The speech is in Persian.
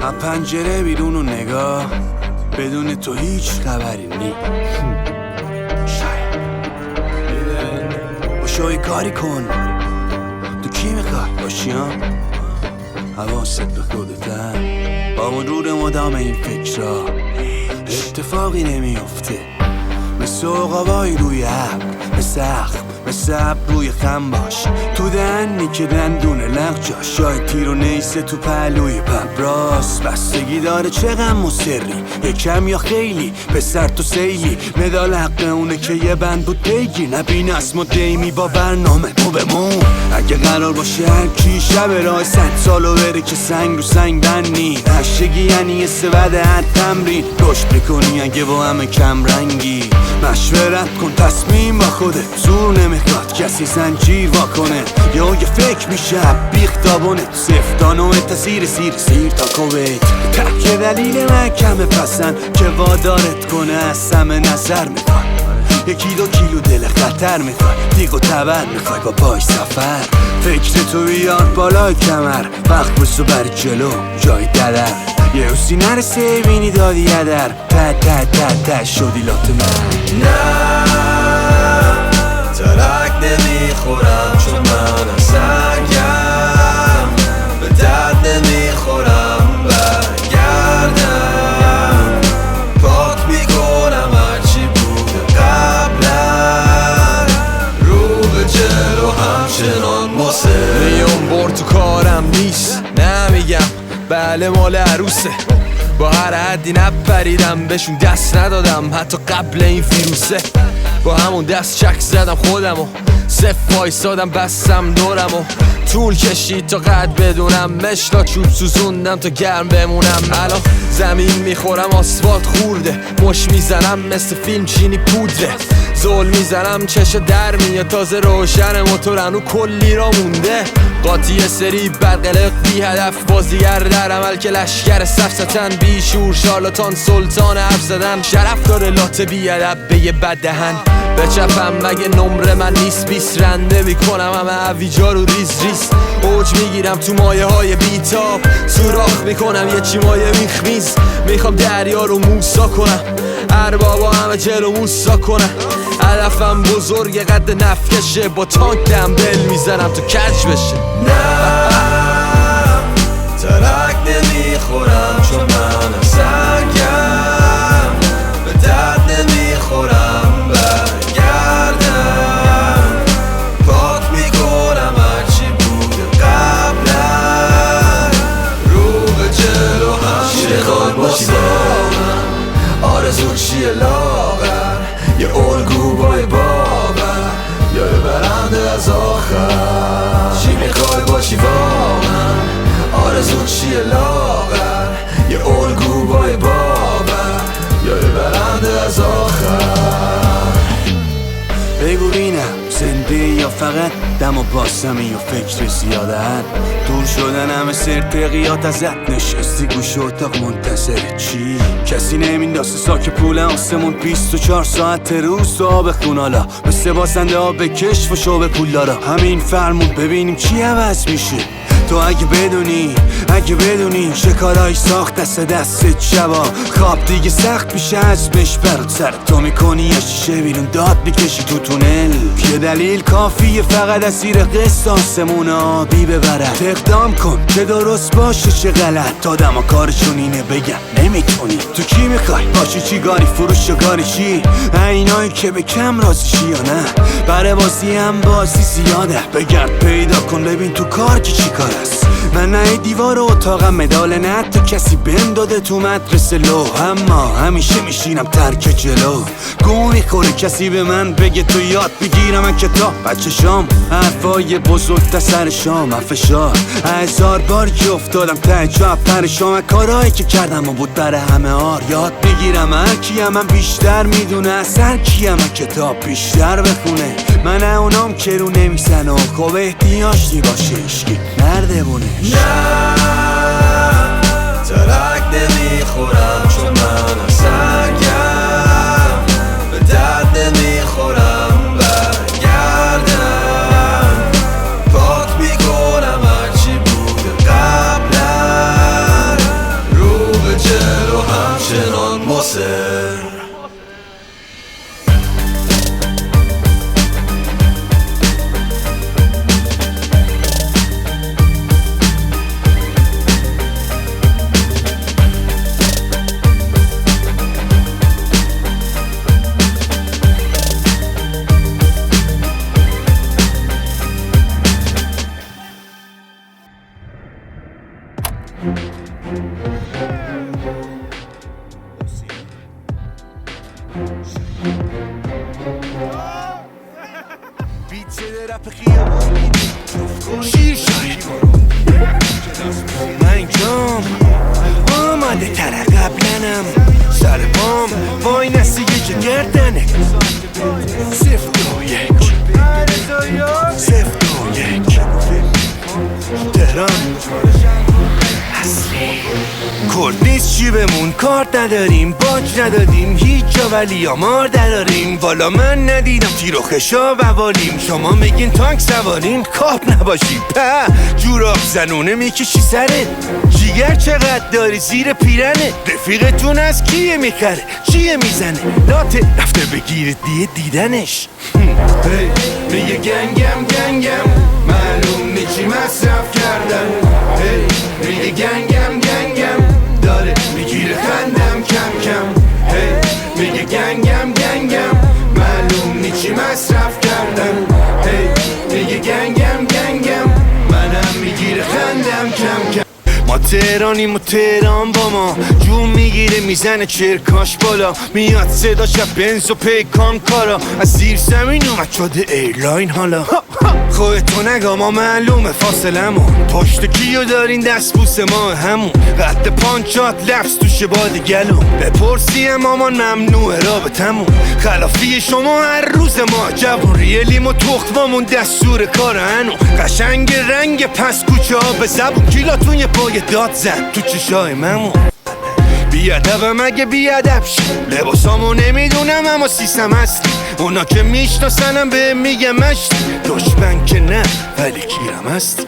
از پنجره بیرون و نگاه، بدون تو هیچ خبری نی. باشو کاری کن، تو کی میخوای باشی ها؟ حواست به خودتن، با مرور مدام این فکرها اتفاقی نمیفته. مثل عقابای روی ابر، مثل اخم، مثل ابر روی خم باش. تو دهنی که دندونه لغ جا، شاید تیر و نیسه تو پهلوی پبراس. بستگی داره چه غم و سری، یکم یا خیلی، پسر تو سیلی. مدال حق اونه که یه بند بود بگیر، نبین اسم و دیمی با برنامه تو بمون. اگه قرار باشه هر کی شب راه 100 سالو بره که سنگ رو سنگ بنی. نشگی یعنی یه سود هر تمرین، رشد میکنی اگه با همه کم رنگی. مشورت کن تصمیم با خودت، زور نمیخواد کسی زنجیر واکنه. یا یه فکر میشه بیختابونه، سفتانو تاثیر سیر تا کویت. تک دلیل محکمه پسند که وادارت کنه از همه نظر میخوای. 1-2 کیلو دل خطر میخوای، دیگ و تبر میخوای با باش سفر. فکر تو بیار بالای کمر، وقت بسو بر جلو جای ددر. یه حسی نرسه بینی دادی یدر، ته شدی لات من. نه ترک نمیخورم چون من سرگم، به درد نمیخورم برگردم. پاک میکنم هرچی بوده قبلا، رو به جلو همچنان میام بر تو کارم نیست. نمیگم بله مال عروسه، با هر حدی نپریدم بهشون دست ندادم حتی قبل این ویروسه. با همون دست چک زدم خودمو، صف وایسادم بستم دورمو. طول کشید تا قد بدونم، مشتا چوب سوزوندم تا گرم بمونم. الان زمین میخورم آسفالت خورده، مش میزنم مثل فیلم چینی پودره. زول میزنم چشا در میاد، تازه روشن موتور هنو کلی را مونده. قاطی سری برقلق بی هدف، بازیگر در عمل که لشگر سفستن. بی شور شارلاتان سلطان حرف زدن، شرف داره لات بی ادب به یه بد دهن. بچپم مگه نمره من نیست 20 رنده میکنم همه عویجا رو ریز اوج میگیرم تو مایه های بیتاب، سوراخ میکنم یه چی مایه میخمیز. میخوام دریا رو موسا کنم، اربابا همه جلو موسا کنم. هدفم بزرگ قد نفکشه، با تانک دمبل میزنم تو کج بشه. نه ترک نمیخورم چون من سرگم، به درد نمیخورم برگردم. پاک میکنم هرچی بوده قبلا، رو به جلو همچنان باشی واقعا. آرزو چیه لاغر، یه الگو بای باور، یا یه برنده از آخر. چی میخوای باشی واقعا، آرزو چیه لاغر، یه الگو بای باور، یا یه برنده از آخر. بگو بینم زنده یا فقط دم و باسمی و فکر زیادت. دور شدن همه سرتقیات ازت، نشستی گوش اتاق منتظر چی؟ کسی نمینداسه ساک پول آسمون 24 ساعت روز تو آب خونالا. مثل باسنده ها به کشف و شو پول دارا. همین فرمون ببینیم چی عوض میشه. تو اگه بدونی شکارای ساخت دستت شبا. خواب دیگه سخت میشه عزمش برات، سر تو میکنی یه شیشه بیرون داد میکشی تو تونل. یه دلیل کافیه فقط اسیر قسط آسمون آبی ببرد. اقدام کن که درست باشه چه غلط، آدم ها کارشون اینه بگن نمیتونی. تو کی میخوای باشی، چی گاری فروش و گاری چی؟ اینایی که به کم راضیشی یا نه؟ برای بازی هم بازی زیاده، بگرد پیدا کن ببین تو کار که چی کار است. من نه دیوار اتاقم مدال نه تو کسی بهم داده تو مدرسه لو، اما همیشه میشینم ترک جلو. گو میخوره کسی به من بگه تو یاد بگیرم من کتاب بچه شام. حرفای بزرگ تا سر شام افشار 1000 بار که افتادم ته جا پرشام. کارهایی که کردم و بود برای همه آر یاد بگیرم. هر کیم من بیشتر میدونه از هر کیم من کتاب بیشتر بخونه. من اونام که رو نمیزن و خوب احتیاجی باشه اشکی نردبونه. نه ترک نمیخورم چون من سرگم، به درد نمیخورم برگردم. پاک میکنم هرچی بوده قبلا، بیت شده رپ خیابانی شیر شاید من اینجام آماده تر قبلنم سر پام وای نسیه که گردنه 0-2-1 تهران کرد نیست چی بمون کار نداریم باج ندادیم هیچ جا ولی آمار دراریم والا من ندیدم تیر و خشا بوالیم شما میگین تانک سوارین کاب نباشی په جوراب زنونه میکشی سرت جیگر چقدر داری زیر پیرنه رفیقتون از کیه میخره چیه میزنه لاته رفته بگیرید دیدنش میگه گنگم معلوم نیچی مصرف کردن میگه گنگم داره میگیره خندم کم کم میگه گنگم معلوم نیچی مصرف کردن میگه گنگم منم میگیره خندم کم کم ما تهرانیم و تهران با ما جون میگیره میزنه چرکاش بالا میاد صدا شب بنز و پیکان کارا از زیر زمین اومد شده ایرلاین حالا خودتو نگا ما معلومه فاصلمون پشت کیو دارین دست بوس ما همون قد پانچات لفظ توشه باد گلون بپرسیم مامان ممنوعه رابطمون خلافی شما هر روز ما جوون ریلیم و تخمامون دستور کار هنون قشنگ رنگ پس کوچه ها به زبون کیلاتون یه پای داد زد تو چشای ممون بیادبم اگه بیادب شی لباسامو نمیدونم اما سیسم هستی اونا که میشناسنم به میگه مشتی دشمن که نه ولی کیرم هستی